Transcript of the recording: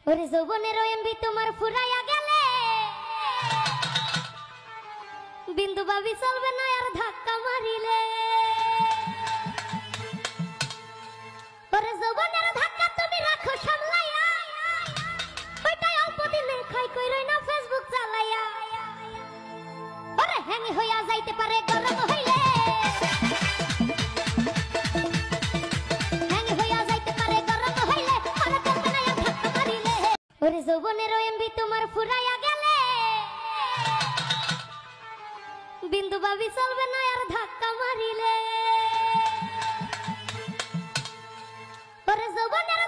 ওরে যৌবনের এমবি তোমার ফুরাইয়া গেলে বিন্দু ভাবি চলবে না আর ধাক্কা মারিলে। ওরে যৌবনের ধাক্কা তুমি রাখো সামলাইয়া, ওইটাই অল্প দিনে খাই কইরই না ফেসবুক চালাইয়া। ওরে হ্যাং হইয়া যাইতে পারে গরম হইলে, হ্যাং হইয়া যাইতে পারে গরম হইলে, আর চলবে না আর ধাক্কা মারিলে। ওরে যৌবনের এমবি তোমার ফুরাইয়া গেলে বিন্দু ভাবি চলবে না আর ধাক্কা মারিলে। ওরে যৌবনের